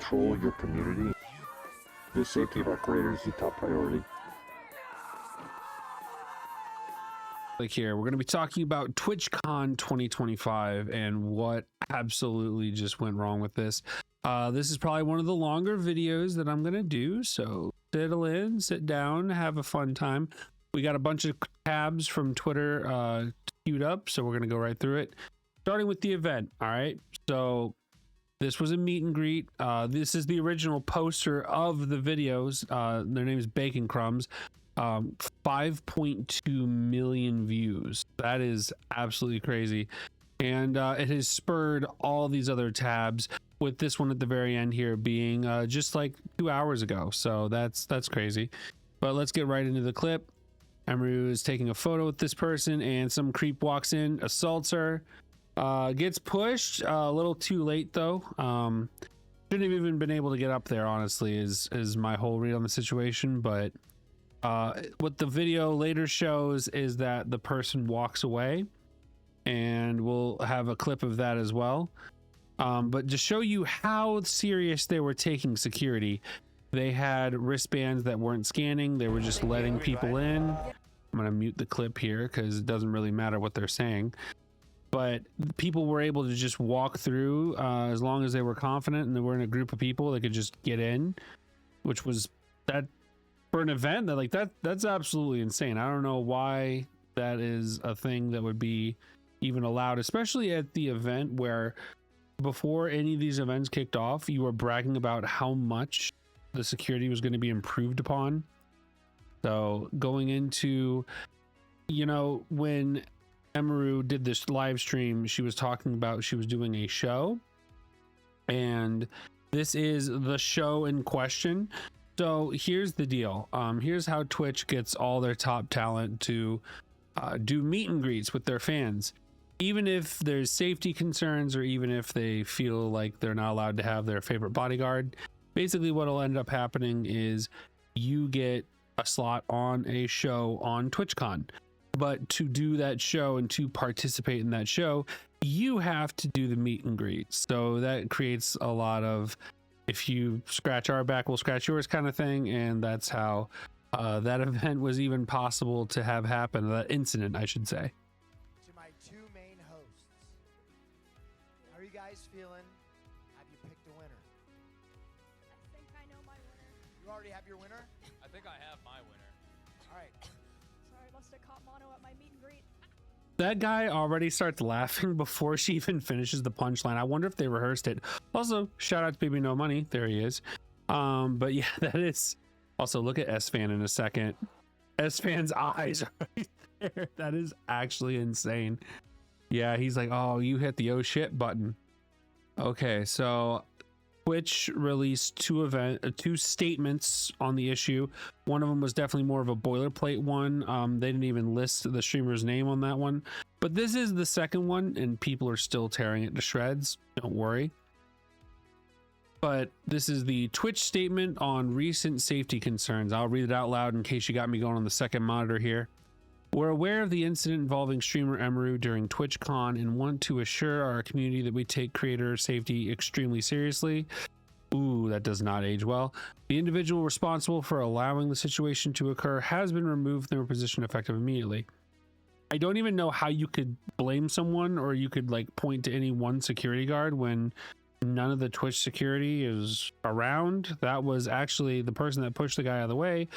control your community. The safety of our creators is the top priority. Like here, we're going to be talking about TwitchCon 2025 and what absolutely just went wrong with this. This is probably one of the longer videos that I'm going to do, so settle in, sit down, have a fun time. We got a bunch of tabs from Twitter queued up, so we're going to go right through it. Starting with the event, all right? So this was a meet and greet. This is the original poster of the videos. Their name is Bacon Crumbs. 5.2 million views. That is absolutely crazy. And it has spurred all these other tabs, with this one at the very end here being just like 2 hours ago. So that's crazy. But let's get right into the clip. Emeru is taking a photo with this person, and some creep walks in, assaults her, gets pushed a little too late though. Shouldn't have even been able to get up there, honestly, is my whole read on the situation. But what the video later shows is that the person walks away, and we'll have a clip of that as well. But to show you how serious they were taking security, they had wristbands that weren't scanning. They were just letting people in. I'm going to mute the clip here because it doesn't really matter what they're saying. But people were able to just walk through as long as they were confident and they were in a group of people, they could just get in, which was that for an event that that's absolutely insane. I don't know why that is a thing that would be even allowed, especially at the event where before any of these events kicked off, you were bragging about how much the security was going to be improved upon. So going into, you know, when Emeru did this live stream, she was talking about she was doing a show, and this is the show in question. So here's the deal. Here's how Twitch gets all their top talent to do meet and greets with their fans. Even if there's safety concerns, or even if they feel like they're not allowed to have their favorite bodyguard, basically what will end up happening is you get a slot on a show on TwitchCon. But to do that show and to participate in that show, you have to do the meet and greet. So that creates a lot of, if you scratch our back, we'll scratch yours kind of thing. And that's how that event was even possible to have happen, that incident, I should say. To my two main hosts, how are you guys feeling? Have you picked a winner? I think I know my winner. You already have your winner? I think I have my winner. All right. Sorry, I must have caught mono at my meet and greet. That guy already starts laughing before she even finishes the punchline. I wonder if they rehearsed it. Also, shout out to Baby No Money. There he is. But yeah, that is. Also, look at S-Fan in a second. S-Fan's eyes are right there. That is actually insane. Yeah, he's like, oh, you hit the oh shit button. Okay, so Twitch released two statements on the issue. One of them was definitely more of a boilerplate one. They didn't even list the streamer's name on that one. But this is the second one, and people are still tearing it to shreds. Don't worry. But this is the Twitch statement on recent safety concerns. I'll read it out loud in case you got me going on the second monitor here. We're aware of the incident involving streamer Emeru during TwitchCon and want to assure our community that we take creator safety extremely seriously. Ooh, that does not age well. The individual responsible for allowing the situation to occur has been removed from their position effective immediately. I don't even know how you could blame someone, or you could like point to any one security guard when none of the Twitch security is around. That was actually the person that pushed the guy out of the way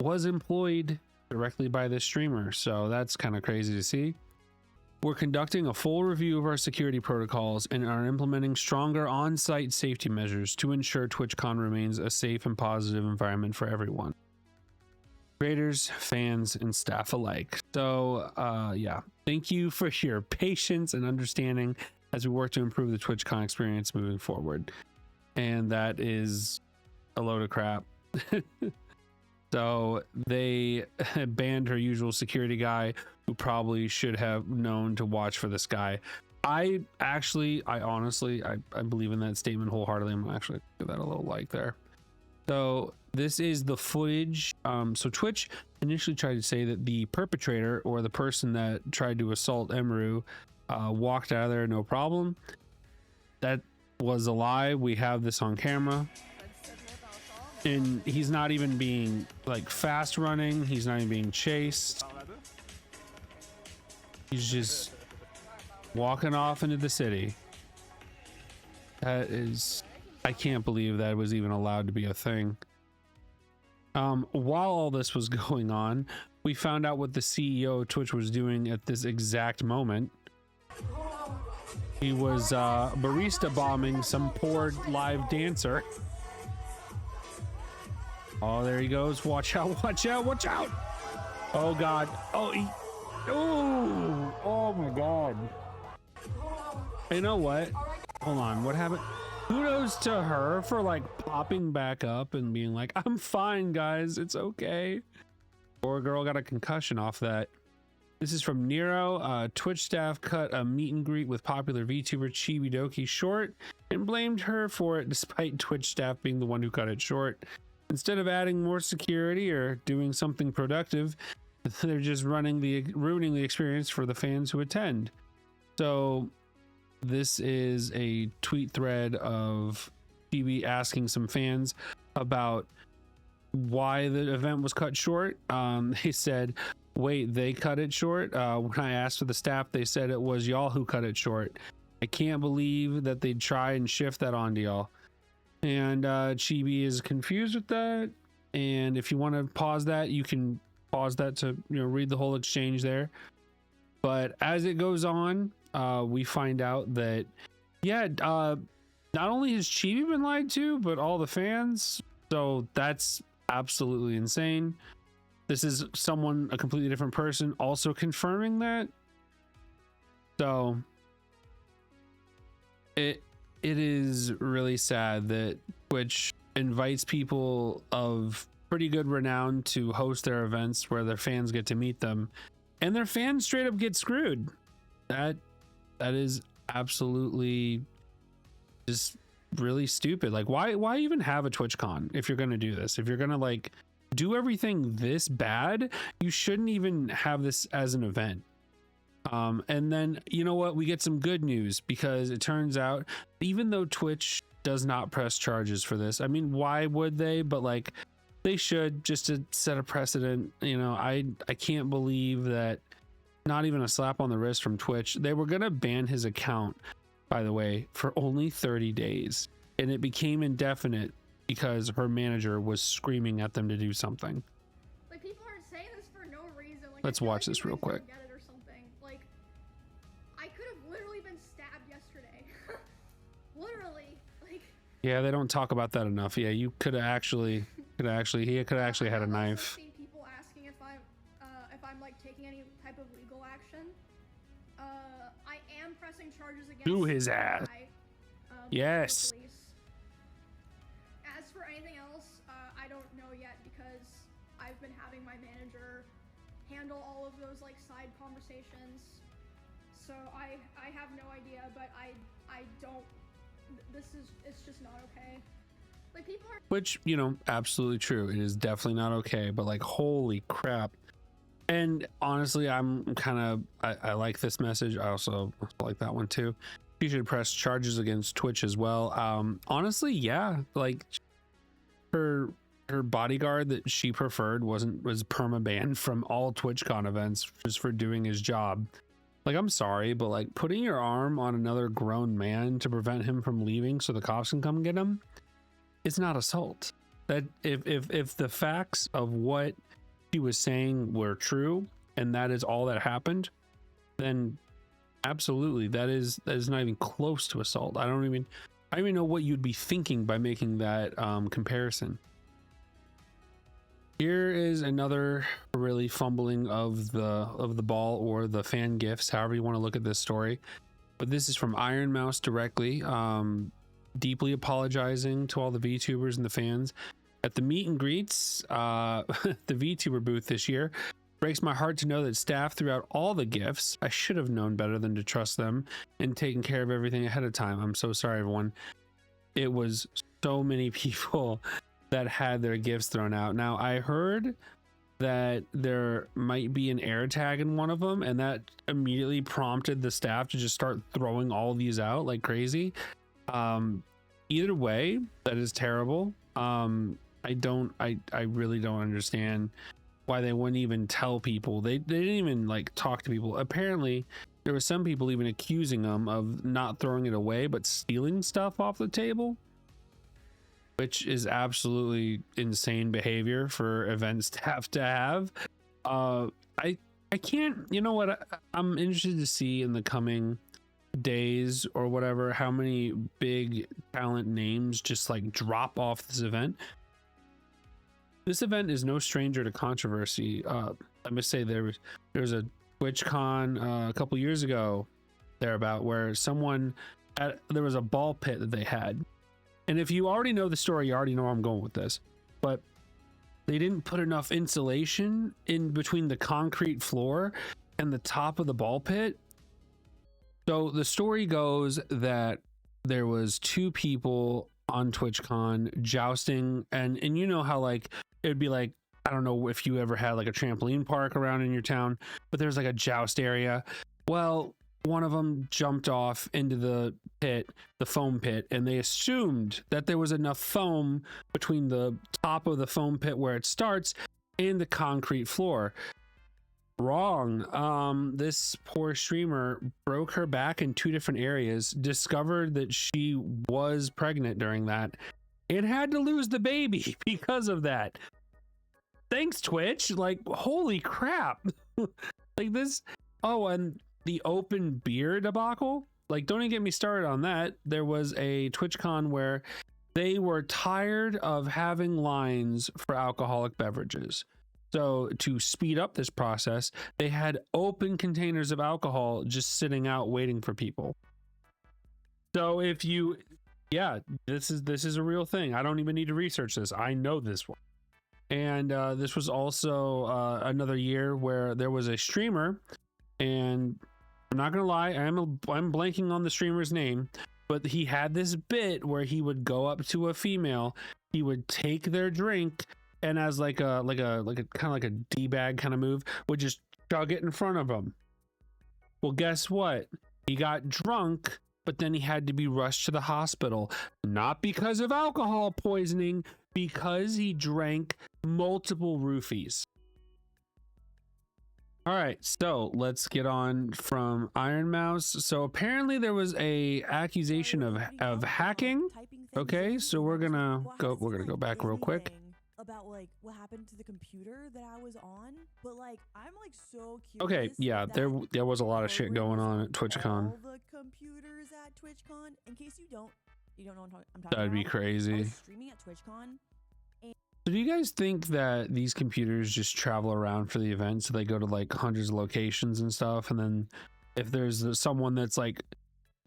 was employed directly by this streamer, so that's kind of crazy to see. We're conducting a full review of our security protocols and are implementing stronger on-site safety measures to ensure TwitchCon remains a safe and positive environment for everyone, creators, fans, and staff alike. So yeah, thank you for your patience and understanding as we work to improve the TwitchCon experience moving forward. And that is a load of crap. So they banned her usual security guy, who probably should have known to watch for this guy. I honestly believe in that statement wholeheartedly. I'm actually give that a little like there. So this is the footage. So Twitch initially tried to say that the perpetrator, or the person that tried to assault Emeru, walked out of there no problem. That was a lie. We have this on camera. And he's not even being like fast running. He's not even being chased. He's just walking off into the city. That is, I can't believe that was even allowed to be a thing. While all this was going on, we found out what the CEO of Twitch was doing at this exact moment. He was barista bombing some poor live dancer. Oh, there he goes. Watch out, watch out, watch out. Oh God. Oh my God. You know what? Hold on, what happened? Kudos to her for like popping back up and being like, I'm fine, guys, it's okay. Poor girl got a concussion off that. This is from Nero. Twitch staff cut a meet and greet with popular VTuber Chibidoki short and blamed her for it, despite Twitch staff being the one who cut it short. Instead of adding more security or doing something productive, they're just ruining the experience for the fans who attend. So this is a tweet thread of Chibi asking some fans about why the event was cut short. They said, wait, they cut it short? When I asked for the staff, they said it was y'all who cut it short. I can't believe that they'd try and shift that onto y'all. And Chibi is confused with that. And if you want to pause that, you can pause that to read the whole exchange there. But as it goes on, we find out that not only has Chibi been lied to, but all the fans. So that's absolutely insane. This is someone, a completely different person, also confirming that. So it is really sad that Twitch invites people of pretty good renown to host their events where their fans get to meet them, and their fans straight up get screwed. That is absolutely just really stupid. Like, why even have a TwitchCon if you're going to do this? If you're going to like do everything this bad, you shouldn't even have this as an event. And then, you know what? We get some good news, because it turns out even though Twitch does not press charges for this, I mean, why would they? But like, they should, just to set a precedent. I can't believe that not even a slap on the wrist from Twitch. They were going to ban his account, by the way, for only 30 days. And it became indefinite because her manager was screaming at them to do something. Like, people are saying this for no reason. Like, let's watch this real quick. Get it or something. Like, I could have literally been stabbed yesterday. Literally. Like, yeah, they don't talk about that enough. Yeah, you he could have actually had a knife. I've seen people asking if I'm like taking any type of legal action. I am pressing charges against Do his ass. Yes. Police. As for anything else, I don't know yet, because I've been having my manager handle all of those like side conversations. So I have no idea, but I don't. It's just not okay. Like, people are. Which, absolutely true. It is definitely not okay, but like, holy crap. And honestly, I'm kind of, I like this message. I also like that one too. She should press charges against Twitch as well. Honestly, yeah, like her bodyguard that she preferred was perma banned from all TwitchCon events just for doing his job. Like, I'm sorry, but like, putting your arm on another grown man to prevent him from leaving so the cops can come get him, it's not assault. That if the facts of what he was saying were true, and that is all that happened, then absolutely that is not even close to assault. I don't even know what you'd be thinking by making that comparison. Here is another really fumbling of the ball, or the fan gifts, however you want to look at this story. But this is from Iron Mouse directly, deeply apologizing to all the VTubers and the fans at the meet and greets, the VTuber booth this year. Breaks my heart to know that staff threw out all the gifts. I should have known better than to trust them and taken care of everything ahead of time. I'm so sorry, everyone. It was so many people that had their gifts thrown out. Now, I heard that there might be an air tag in one of them, and that immediately prompted the staff to just start throwing all these out like crazy. Either way, that is terrible. I really don't understand why they wouldn't even tell people. They didn't even like talk to people. Apparently there were some people even accusing them of not throwing it away but stealing stuff off the table, which is absolutely insane behavior for events to have. I can't, you know what, I'm interested to see in the coming days or whatever how many big talent names just like drop off this event. This event is no stranger to controversy. I must say there was a TwitchCon a couple years ago thereabout where there was a ball pit that they had, and if you already know the story, you already know where I'm going with this, but they didn't put enough insulation in between the concrete floor and the top of the ball pit. So the story goes that there was two people on TwitchCon jousting, and you know how like it would be like, I don't know if you ever had like a trampoline park around in your town, but there's like a joust area. Well, one of them jumped off into the pit, the foam pit, and they assumed that there was enough foam between the top of the foam pit where it starts and the concrete floor. Wrong. This poor streamer broke her back in 2 different areas, discovered that she was pregnant during that, and had to lose the baby because of that. Thanks, Twitch. Like, holy crap. Like this. Oh, and the open beer debacle, like, don't even get me started on that. There was a TwitchCon where they were tired of having lines for alcoholic beverages. So to speed up this process, they had open containers of alcohol just sitting out waiting for people. So if you, yeah, this is a real thing. I don't even need to research this. I know this one. And this was also another year where there was a streamer, and I'm not gonna lie, I'm blanking on the streamer's name, but he had this bit where he would go up to a female, he would take their drink, and as like a kind of like a D-bag kind of move, would just chug it in front of him. Well, guess what? He got drunk, but then he had to be rushed to the hospital, not because of alcohol poisoning, because he drank multiple roofies. All right, so let's get on from Iron Mouse. So apparently there was a accusation of hacking. Okay, so we're gonna go back real quick. About like what happened to the computer that I was on, but like I'm like so curious. Okay, yeah, there was a lot of shit going on at TwitchCon. All the computers at TwitchCon. In case you don't know what I'm talking That'd be about. crazy. I was streaming at TwitchCon. So do you guys think that these computers just travel around for the event, so they go to like hundreds of locations and stuff, and then if there's someone that's like,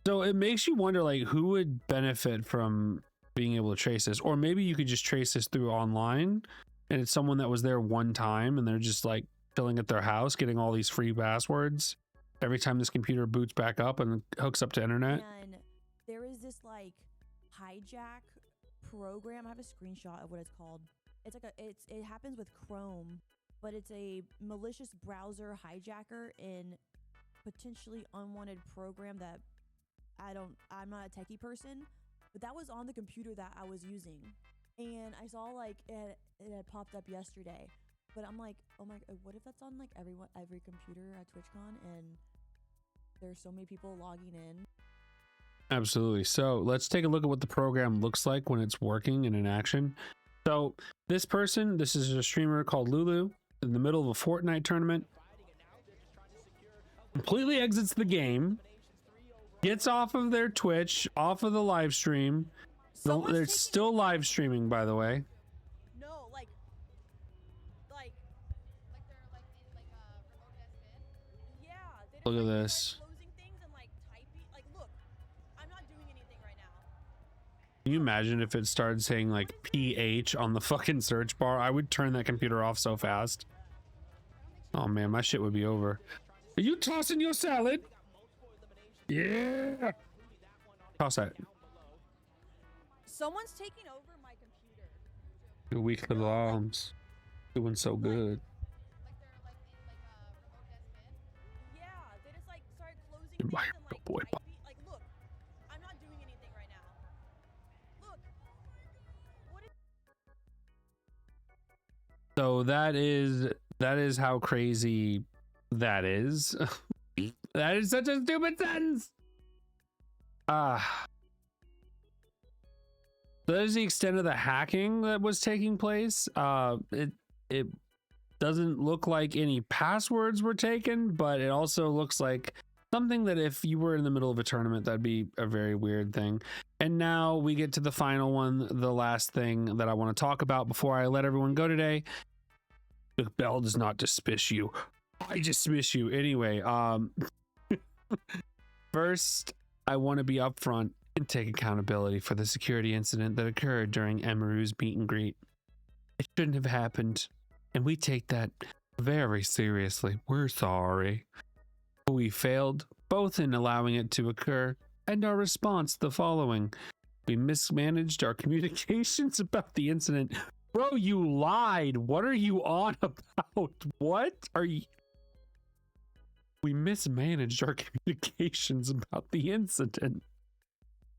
so it makes you wonder like who would benefit from being able to trace this? Or maybe you could just trace this through online, and it's someone that was there one time and they're just like chilling at their house getting all these free passwords every time this computer boots back up and hooks up to internet. And there is this like hijack program. I have a screenshot of what it's called. It's like it happens with Chrome, but it's a malicious browser hijacker in potentially unwanted program that I'm not a techie person, but that was on the computer that I was using, and I saw like it had popped up yesterday, but I'm like, oh my, what if that's on like every computer at TwitchCon and there's so many people logging in? Absolutely. So let's take a look at what the program looks like when it's working and in action. So this is a streamer called Lulu, in the middle of a Fortnite tournament, completely exits the game, gets off of their Twitch, off of the live stream. They're still live streaming, by the way. No, like they're like in like a remote desk in. yeah. Look at this. Closing things and like typing. Like, look, I'm not doing anything right now. Can you imagine if it started saying like PH on the fucking search bar? I would turn that computer off so fast. Oh man, my shit would be over. Are you tossing your salad? Yeah. Toss that. Someone's taking over my computer. Your weak little arms. Doing so good. Like they're like in like a remote desk in. Yeah, they just like started closing Goodbye, things and like boy. typing. Like, look, I'm not doing anything right now. So that is how crazy that is. That is such a stupid sentence. So that is the extent of the hacking that was taking place. It doesn't look like any passwords were taken, but it also looks like something that if you were in the middle of a tournament, that'd be a very weird thing. And now we get to the final one, the last thing that I want to talk about before I let everyone go today. The bell does not dismiss you. I dismiss you anyway. First, I want to be upfront and take accountability for the security incident that occurred during Emiru's meet and greet. It shouldn't have happened, and we take that very seriously. We're sorry. We failed both in allowing it to occur and our response the following. We mismanaged our communications about the incident. Bro, you lied. What are you on about? What are you? We mismanaged our communications about the incident.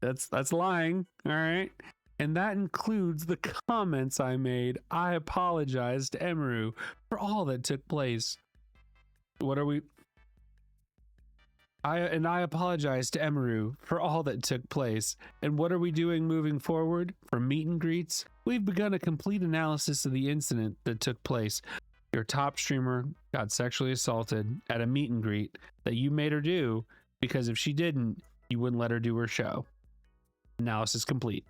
That's lying. All right. And that includes the comments I made. I apologize to Emiru for all that took place. What are we? I apologize to Emiru for all that took place. And what are we doing moving forward? For meet and greets, we've begun a complete analysis of the incident that took place. Your top streamer got sexually assaulted at a meet and greet that you made her do because if she didn't, you wouldn't let her do her show. Analysis complete.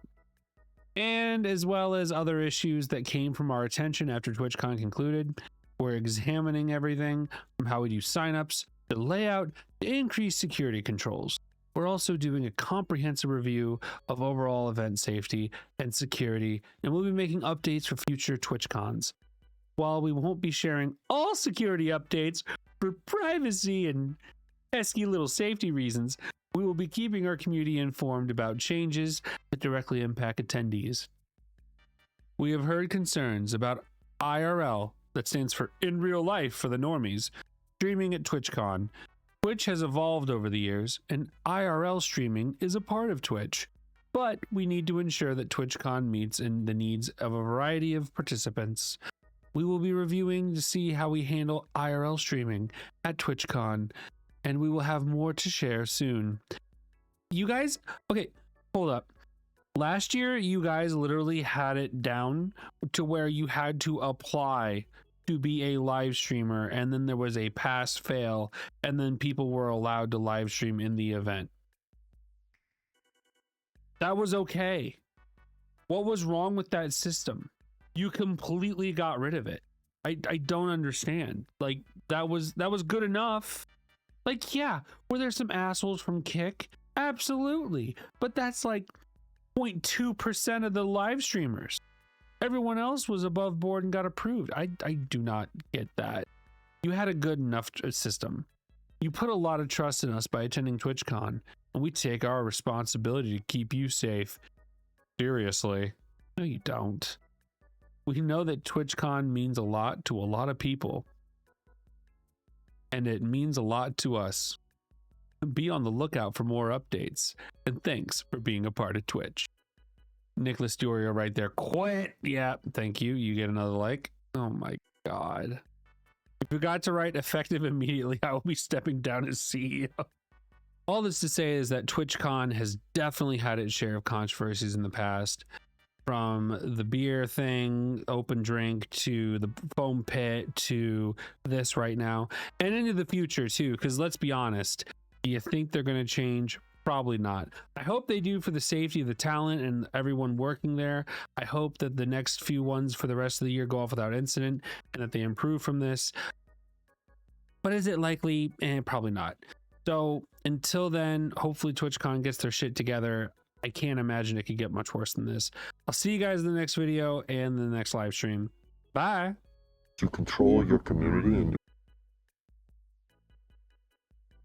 And as well as other issues that came from our attention after TwitchCon concluded, we're examining everything from how we do signups, the layout, to increase security controls. We're also doing a comprehensive review of overall event safety and security, and we'll be making updates for future TwitchCons. While we won't be sharing all security updates for privacy and pesky little safety reasons, we will be keeping our community informed about changes that directly impact attendees. We have heard concerns about IRL, that stands for in real life for the normies, streaming at TwitchCon. Twitch has evolved over the years, and IRL streaming is a part of Twitch. But we need to ensure that TwitchCon meets in the needs of a variety of participants. We will be reviewing to see how we handle IRL streaming at TwitchCon, and we will have more to share soon. You guys, okay, hold up. Last year, you guys literally had it down to where you had to apply to be a live streamer, and then there was a pass fail, and then people were allowed to live stream in the event. That was okay. What was wrong with that system? You completely got rid of it. I don't understand. Like that was good enough. Like, yeah, were there some assholes from Kick? Absolutely. But that's like 0.2% of the live streamers. Everyone else was above board and got approved. I do not get that. You had a good enough system. You put a lot of trust in us by attending TwitchCon, and we take our responsibility to keep you safe. Seriously. No, you don't. We know that TwitchCon means a lot to a lot of people. And it means a lot to us. Be on the lookout for more updates. And thanks for being a part of Twitch. Nicholas Dorio right there. Quit. Yeah, thank you. You get another like. Oh my God. If you forgot to write effective immediately, I will be stepping down as CEO. All this to say is that TwitchCon has definitely had its share of controversies in the past. From the beer thing, open drink, to the foam pit, to this right now, and into the future too, because let's be honest, do you think they're going to change? Probably not. I hope they do for the safety of the talent and everyone working there. I hope that the next few ones for the rest of the year go off without incident and that they improve from this. But is it likely? Probably not. So until then, hopefully TwitchCon gets their shit together. I can't imagine it could get much worse than this. I'll see you guys in the next video and the next live stream. Bye. To control your community and